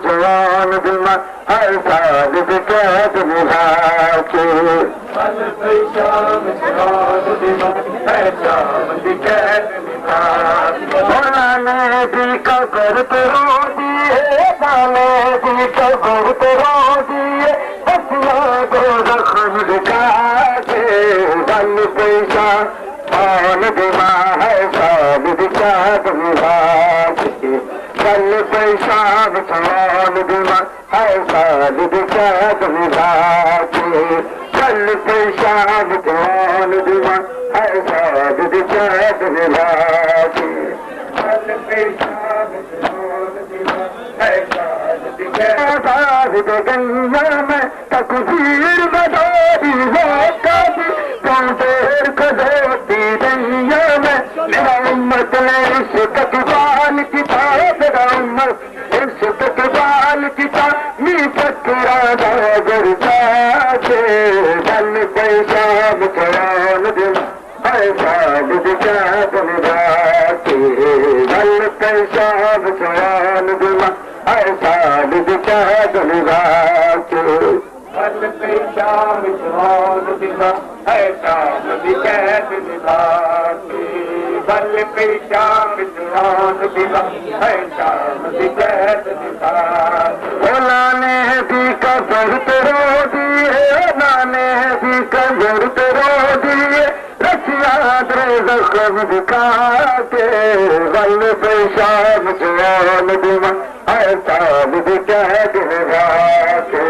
जवान दिमा हर साल कैद निभाके पल पेशाब जवान दिमा है शाम दी कैद निभाके नाने दी कबर तो रो दिए नाने दी कबर तो रो दिए हसिया दो रखम दिखाके पल पेशाब जवान दिमा है साल कैद निभाके पल पेशाब जवान दिमा है साल कैद निभाके पल पेशाब जवान दिमा है साल कैद निभाके पल पेशाब जवान दिमा है शाम दी कैद गंगा में तकदीर बदोरी वो कभी देर खदोती दुनिया में मेरा उम्मत ने इश्क की बाल किताब उम्मत इश्क की बाल किताब मी पकड़ा दागर जाके बल पेशाब जवान दिल है साल कैद निभाके बल पेशाब जवान दिल है साल कैद निभाके पल पेशाब जवान दिमा है शाम दी कैद निभाके पल पेशाब जवान दिमा है शाम दी कैद निभाके नाने भी कबर तो रो दिए नाने भी कबर तो रो दिए रसिया दे जख्म दिखाके बल पेशाब जवान दिमा है साल कैद निभाके